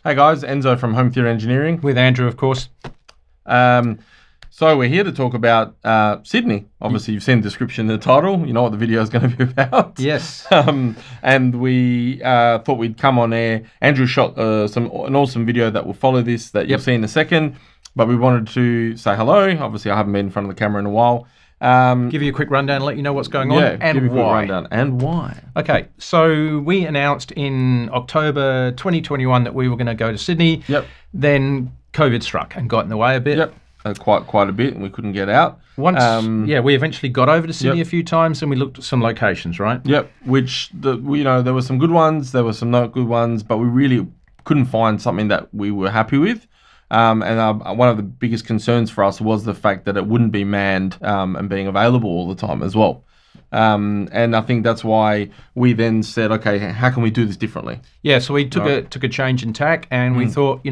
Hey guys, Enzo from Home Theatre Engineering. With Andrew, of course. So we're here to talk about Sydney. Obviously, you've seen the description and the title. You know what the video is going to be about. Yes. And we thought we'd come on air. Andrew shot an awesome video that will follow this that you'll see in a second. But we wanted to say hello. Obviously, I haven't been in front of the camera in a while. Give you a quick rundown and let you know what's going on and give you a quick why. rundown and why. Okay, so we announced in October 2021 that we were going to go to Sydney. Yep. Then COVID struck and got in the way a bit. Yep. Quite a bit, and we couldn't get out. Once, we eventually got over to Sydney a few times, and we looked at some locations, right? Yep. Which there were some good ones, there were some not good ones, but we really couldn't find something that we were happy with. And one of the biggest concerns for us was the fact that it wouldn't be manned and being available all the time as well. And I think that's why we then said, okay, how can we do this differently? Yeah, so we took a change in tack, and we thought,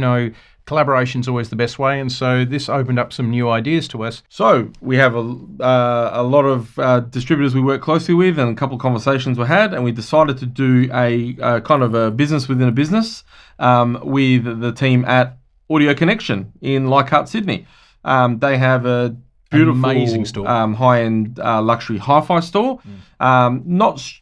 collaboration's always the best way, and so this opened up some new ideas to us. So we have a lot of distributors we work closely with, and a couple of conversations were had, and we decided to do a kind of a business within a business with the team at Audio Connection in Leichhardt, Sydney. They have a beautiful, amazing store, high-end luxury hi-fi store. Not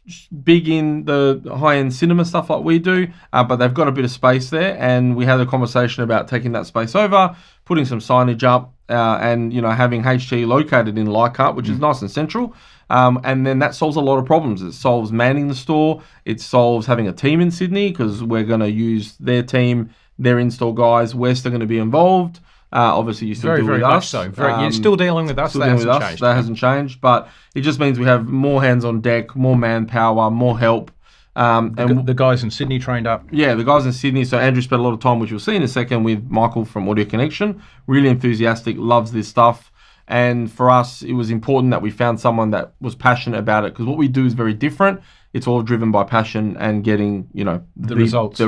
big in the high-end cinema stuff like we do, but they've got a bit of space there. And we had a conversation about taking that space over, putting some signage up, and having HTE located in Leichhardt, which is nice and central. And then that solves a lot of problems. It solves manning the store. It solves having a team in Sydney because we're going to use their team, their install guys. We're still going to be involved. Obviously, you still deal with us. Very much so. You're still dealing with us. That hasn't changed. That hasn't changed, but it just means we have more hands on deck, more manpower, more help. And the guys in Sydney trained up. Yeah, the guys in Sydney. So Andrew spent a lot of time, which you'll see in a second, with Michael from Audio Connection. Really enthusiastic, loves this stuff. And for us, it was important that we found someone that was passionate about it, because what we do is very different. It's all driven by passion and getting, the results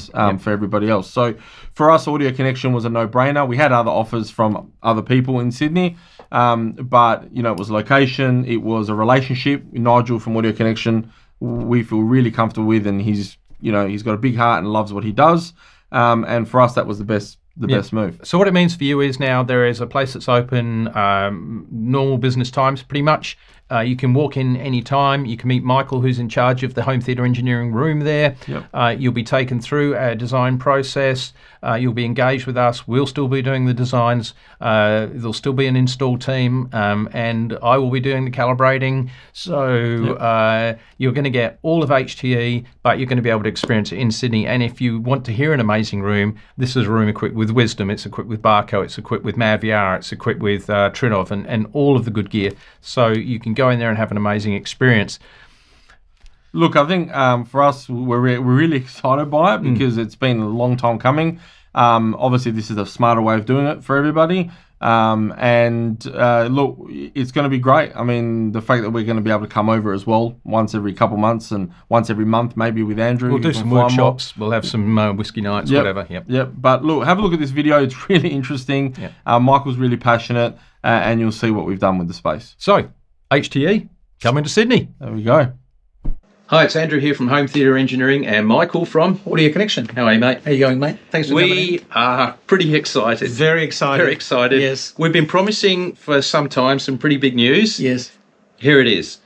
for everybody else. So for us, Audio Connection was a no-brainer. We had other offers from other people in Sydney, but, it was location. It was a relationship. Nigel from Audio Connection, we feel really comfortable with, and he's got a big heart and loves what he does. And for us, that was the best move. So what it means for you is now there is a place that's open, normal business times pretty much. You can walk in any time. You can meet Michael, who's in charge of the home theatre engineering room there. Yep. You'll be taken through a design process. You'll be engaged with us. We'll still be doing the designs. There'll still be an install team, and I will be doing the calibrating. So you're going to get all of HTE, but you're going to be able to experience it in Sydney. And if you want to hear an amazing room, this is a room equipped with Wisdom. It's equipped with Barco. It's equipped with MAVR. It's equipped with Trinov and all of the good gear. So you can go in there and have an amazing experience. Look, I think for us, we're really excited by it because it's been a long time coming. Obviously, this is a smarter way of doing it for everybody. And look, it's going to be great. I mean, the fact that we're going to be able to come over as well once every couple months and once every month, maybe with Andrew. We'll do some workshops. We'll have some whiskey nights, whatever. Yep. But look, have a look at this video. It's really interesting. Michael's really passionate, and you'll see what we've done with the space. So, HTE, coming to Sydney. There we go. Hi, it's Andrew here from Home Theatre Engineering and Michael from Audio Connection. How are you, mate? How you going, mate? Thanks for coming in. We are pretty excited. Very excited. Very excited. Yes. We've been promising for some time some pretty big news. Yes. Here it is.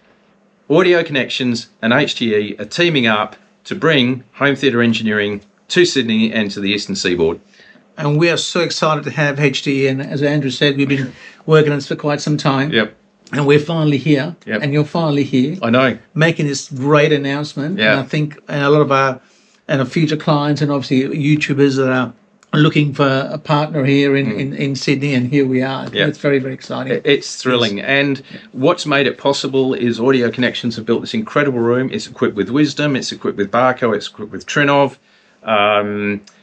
Audio Connections and HTE are teaming up to bring Home Theatre Engineering to Sydney and to the Eastern Seaboard. And we are so excited to have HTE. And as Andrew said, we've been working on this for quite some time. Yep. And we're finally here. Yep. And you're finally here. I know. Making this great announcement. Yeah. And I think a lot of our future clients and obviously YouTubers that are looking for a partner here in Sydney, and here we are. Yep. It's very, very exciting. It's thrilling. Yes. And what's made it possible is Audio Connections have built this incredible room. It's equipped with Wisdom. It's equipped with Barco. It's equipped with Trinov.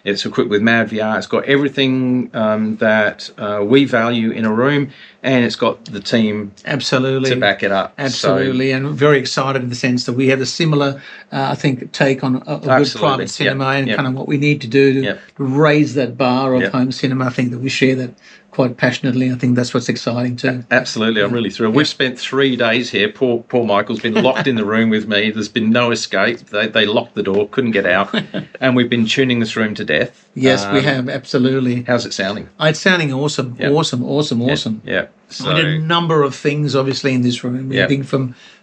It's equipped with MAVR. It's got everything that we value in a room, and it's got the team absolutely to back it up. Absolutely, and very excited in the sense that we have a similar, I think, take on a good private cinema and kind of what we need to do to raise that bar of home cinema. I think that we share that quite passionately. I think that's what's exciting too. Absolutely, I'm really thrilled. We've spent 3 days here. Poor Michael's been locked in the room with me. There's been no escape. They locked the door, couldn't get out, and we've been tuning this room to death. Yes, we have, absolutely. How's it sounding? It's sounding awesome, awesome. Yeah. So, We did a number of things, obviously, in this room. Yeah. Everything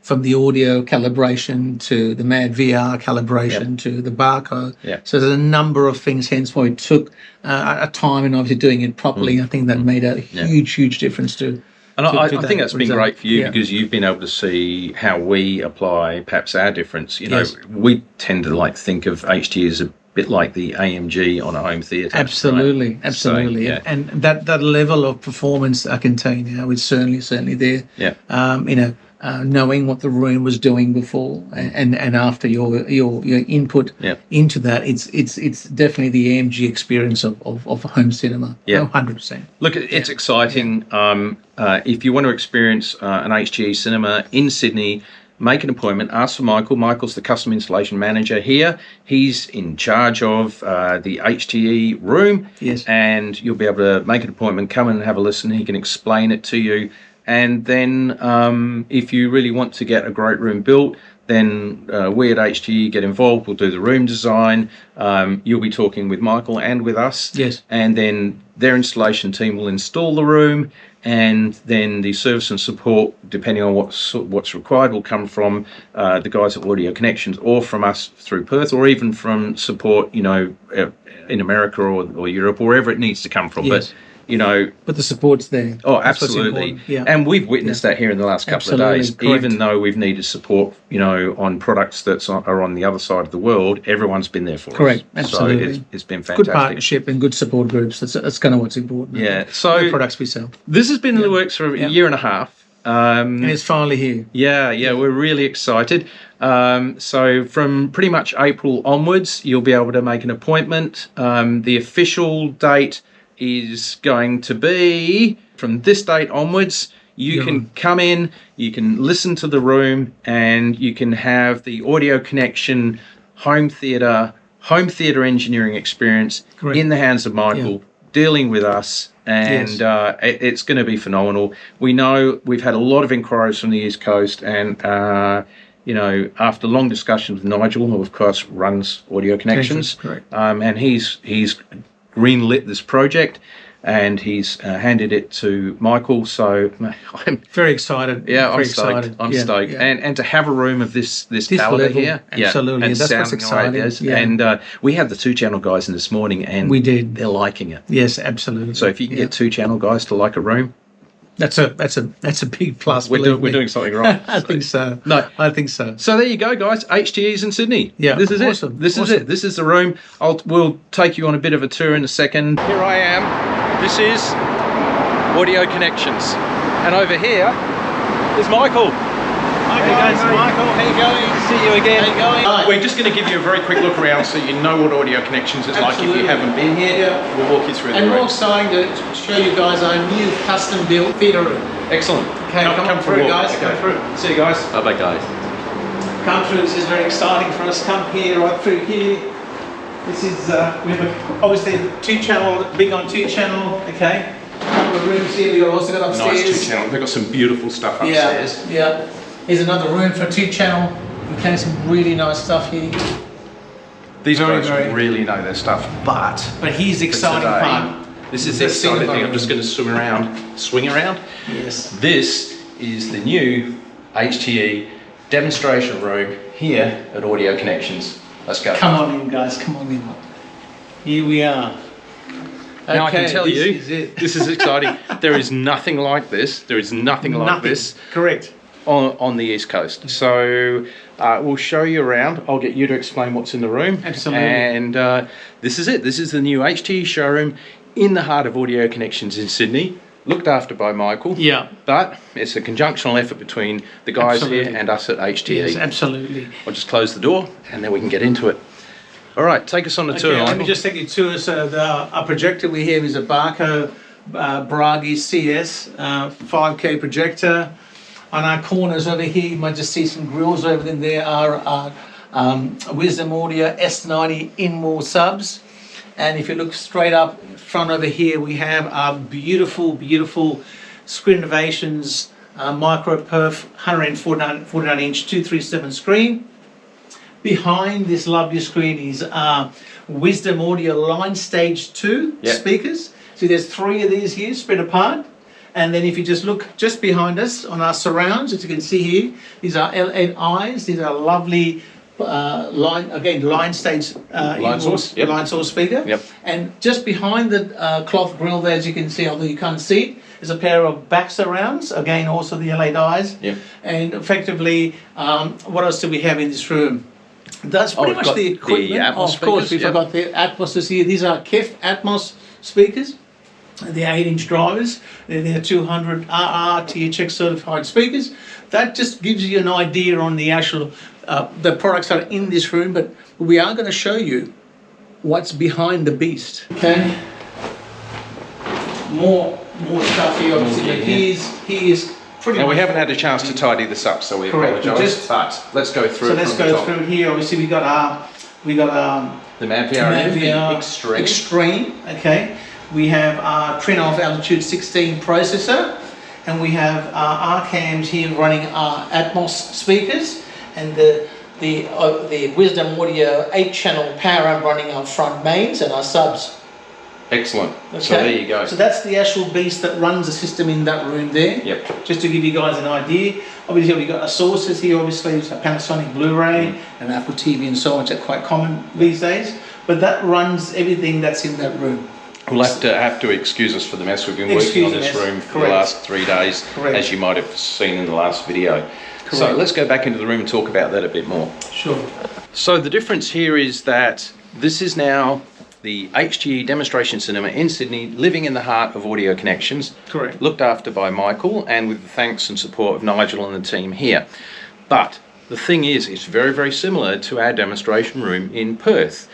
from the audio calibration to the MAD VR calibration to the barcode. Yeah. So there's a number of things, hence why we took a time and obviously doing it properly. I think that made a huge difference to. And I to think that's been result. great for you Yeah. because you've been able to see how we apply perhaps our difference. You know, Yes. we tend to think of HTE as a bit like the AMG on a home theatre. Absolutely, right? absolutely, So, yeah. and that level of performance, I can tell you now, is certainly there. Yeah. Knowing what the room was doing before and after your input Yeah. into that, it's definitely the AMG experience of home cinema. Yeah. 100%. Look, it's exciting. If you want to experience an HTE cinema in Sydney, make an appointment. Ask for Michael. Michael's the custom installation manager here. He's in charge of the HTE room. Yes. And you'll be able to make an appointment, come in and have a listen. He can explain it to you. And then if you really want to get a great room built, then we at HTE get involved. We'll do the room design. You'll be talking with Michael and with us. Yes. And then their installation team will install the room, and then the service and support, depending on what's required, will come from the guys at Audio Connections, or from us through Perth, or even from support, in America or Europe, or wherever it needs to come from. Yes. But But the support's there. oh, That's what's absolutely. important. Yeah. And we've witnessed that here in the last couple Absolutely, of days. correct. Even though we've needed support, on products that are on the other side of the world, everyone's been there for Correct, us. absolutely. So it's been Good fantastic. partnership and good support groups. That's kind of what's important. Yeah. The So products we sell. this has been in the works for a year and a half. And it's finally here. Yeah, we're really excited. So from pretty much April onwards, you'll be able to make an appointment. The official date is going to be from this date onwards. You can come in, you can listen to the room, and you can have the Audio Connection home theatre engineering experience Correct. in the hands of Michael, dealing with us. And it's going to be phenomenal. We know we've had a lot of inquiries from the East Coast, and after long discussions with Nigel, who of course runs Audio Connections, Correct. and he's greenlit this project, and he's handed it to Michael. So I'm Very excited. I'm Very stoked. excited. I'm Yeah, stoked, yeah. and to have a room of this caliber level, here, absolutely. and That's what's sounding the way it exciting, is. yeah. And we had the 2-channel guys in this morning, and We did. They're liking it. Yes, absolutely. So if you can get 2-channel guys to like a room, that's a big plus. we're believe me. doing something right. I think so. No. I think so. So there you go, guys. HTE's in Sydney. Yeah, this is awesome, it. This is awesome. it. This is the room. We'll take you on a bit of a tour in a second. Here I am. This is Audio Connections, and over here is Michael. Hi guys, Michael. How you going? See you again. How you going? Hi. We're just going to give you a very quick look around so you know what Audio Connections is like. If Absolutely. you haven't been here, Yeah. we'll walk you through And the we're room. excited to show you guys our new custom-built theatre room. Excellent. Okay, come for a through, walk. guys. Come through. See you guys. Bye-bye, guys. Come through. This is very exciting for us. Come here, right through here. This is we have obviously 2-channel, big on 2-channel. Okay. A couple of rooms here. We've also got upstairs. Nice 2-channel. They've got some beautiful stuff upstairs. Yeah. Here's another room for 2-channel. Okay, some really nice stuff here. These Very, guys very- really know their stuff, but But here's the for exciting today, part. this is the The exciting cinema thing. I'm just room. going to swing around. Yes. This is the new HTE demonstration room here at Audio Connections. Let's go. Come on in, guys. Come on in. Here we are. Now I can tell this you, is it. this is exciting. There is nothing like this. There is nothing like this Correct. on the East Coast. So we'll show you around. I'll get you to explain what's in the room. Absolutely. And this is it. This is the new HTE showroom in the heart of Audio Connections in Sydney, looked after by Michael. Yeah. But it's a conjunctional effort between the guys Absolutely. here and us at HTE. Yes, absolutely. I'll just close the door and then we can get into it. All right, take us on the tour, Okay, let me Michael. just take you to so our projector we have is a Barco Bragi CS 5K projector. On our corners over here, you might just see some grills over there. There are Wisdom Audio S90 in-wall subs. And if you look straight up in front over here, we have our beautiful, beautiful screen innovations, micro perf 149-inch 237 screen. Behind this lovely screen is Wisdom Audio Line Stage 2 speakers. So there's 3 of these here spread apart. And then if you just look just behind us on our surrounds, as you can see here, these are LNIs. These are lovely line stage line source speaker. Yep. And just behind the cloth grill there, as you can see, although you can't see it, is a pair of back surrounds. Again, also the LNIs. Yep. And effectively, what else do we have in this room? That's pretty much the equipment. The Atmos of course, we speakers, forgot the Atmos here. These are KEF Atmos speakers. They're 8-inch drivers. They're 200 THX certified speakers. That just gives you an idea on the actual the products that are in this room. But we are going to show you what's behind the beast. Okay. More stuff here. Obviously, but here's pretty. Now much we haven't had a chance to tidy this up, so we apologise. But let's go through. So let's go through here. Obviously, we got the Manpower Extreme. Okay. We have our Trinov Altitude 16 processor, and we have our cams here running our Atmos speakers, and the Wisdom Audio 8-channel power amp running our front mains and our subs. Excellent. Okay. So there you go. So that's the actual beast that runs the system in that room there. Yep. Just to give you guys an idea. Obviously, we've got our sources here. Obviously, it's a Panasonic Blu-ray and Apple TV and so on, which are quite common these days. But that runs everything that's in that room. We'll have to excuse us for the mess. We've been working on this room for the last 3 days, as you might have seen in the last video. Correct. So let's go back into the room and talk about that a bit more. Sure. So the difference here is that this is now the HTE demonstration cinema in Sydney, living in the heart of Audio Connections. Correct. Looked after by Michael, and with the thanks and support of Nigel and the team here. But the thing is, it's very, very similar to our demonstration room in Perth.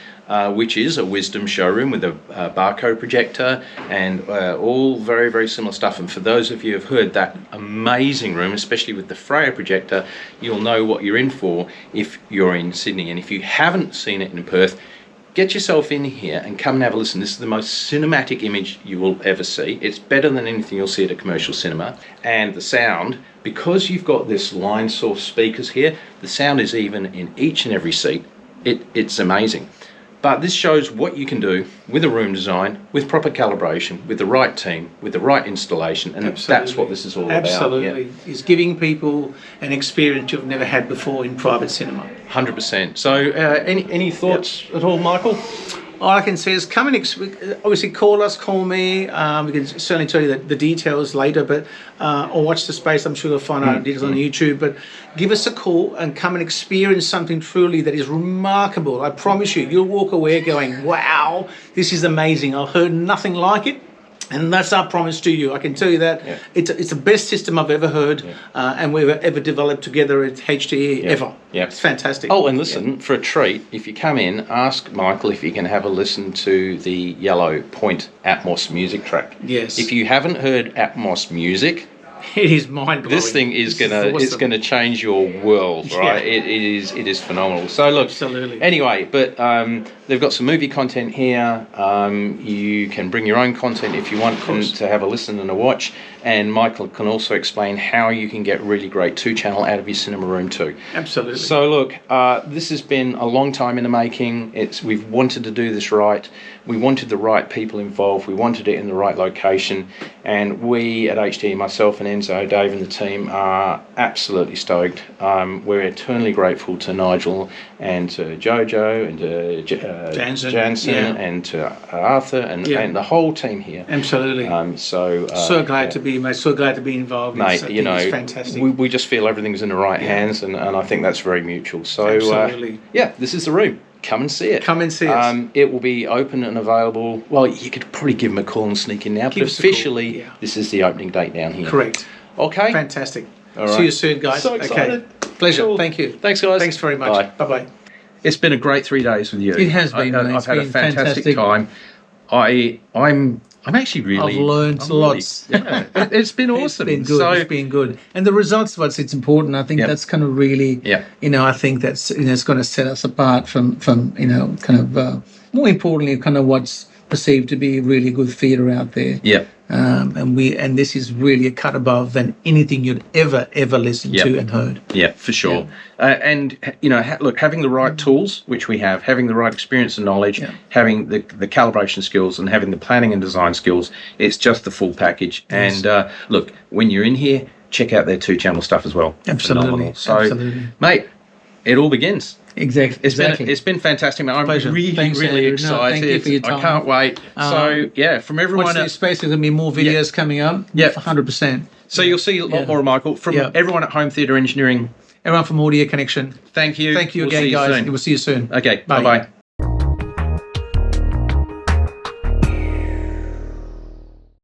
Which is a Wisdom showroom with a barcode projector and all very, very similar stuff. And for those of you who have heard that amazing room, especially with the Freya projector, you'll know what you're in for if you're in Sydney. And if you haven't seen it in Perth, get yourself in here and come and have a listen. This is the most cinematic image you will ever see. It's better than anything you'll see at a commercial cinema. And the sound, because you've got this line source speakers here, the sound is even in each and every seat. It's amazing. But this shows what you can do with a room design, with proper calibration, with the right team, with the right installation, and that's what this is all about. Absolutely. Yeah. It's giving people an experience you've never had before in private cinema. 100%. So any thoughts at all, Michael? All I can say is come and obviously call me. We can certainly tell you the details later, but or watch the space. I'm sure you'll find out details on YouTube. But give us a call and come and experience something truly that is remarkable. I promise you, you'll walk away going, "Wow, this is amazing. I've heard nothing like it." And that's our promise to you. I can tell you that it's the best system I've ever heard, and we've ever developed together at HTE ever. Yeah, it's fantastic. Oh, and listen, for a treat, if you come in, ask Michael if you can have a listen to the Yellow Point Atmos music track. Yes. If you haven't heard Atmos music, it is mind blowing. This thing is it's gonna change your world, right? It is phenomenal. So look, absolutely. Anyway, but they've got some movie content here. You can bring your own content if you want to have a listen and a watch. And Michael can also explain how you can get really great 2-channel out of your cinema room too. Absolutely. So look, this has been a long time in the making. We've wanted to do this right. We wanted the right people involved. We wanted it in the right location. And we at HTE, myself and Enzo, Dave and the team are absolutely stoked. We're eternally grateful to Nigel and to Jojo and to Jansen and to Arthur and the whole team here. Absolutely. So glad to be, mate. So glad to be involved. Mate, it's fantastic. We just feel everything's in the right hands, and I think that's very mutual. So absolutely. This is the room. Come and see it. Come and see it. It will be open and available. Well, you could probably give them a call and sneak in now, but officially, this is the opening date down here. Correct. Okay. Fantastic. All right. See you soon, guys. So excited. Okay. Pleasure. Cool. Thank you. Thanks, guys. Thanks very much. Bye-bye. It's been a great 3 days with you. It has been. I've had a fantastic time. I'm I'm actually really. I've learned lots. Yeah, it's been awesome. It's been good. So, It's been good, and the results. It's important. I think Yep. that's kind of really, Yep. I think that's it's going to set us apart from kind of more importantly, kind of what's perceived to be really good theatre out there. yeah, And this is really a cut above than anything you'd ever listened Yep. to and heard. yeah, for sure. And look, having the right tools, which we have, having the right experience and knowledge, having the calibration skills, and having the planning and design skills, it's just the full package. Yes. And look, when you're in here, check out their 2-channel stuff as well. Absolutely. Phenomenal. So, Absolutely. mate, it all begins. Exactly. It's been fantastic, man. I'm Pleasure. really, Thanks, really Andrew. No, excited. thank you for your I time. can't wait. So, from everyone. Watch this space. There's going to be more videos coming up. Yep. 100%. So you'll see a lot more, Michael, from everyone at Home Theatre Engineering. Everyone from Audio Connection. Thank you. Thank you We'll again, see you guys. soon. We'll see you soon. Okay. Bye. Bye-bye.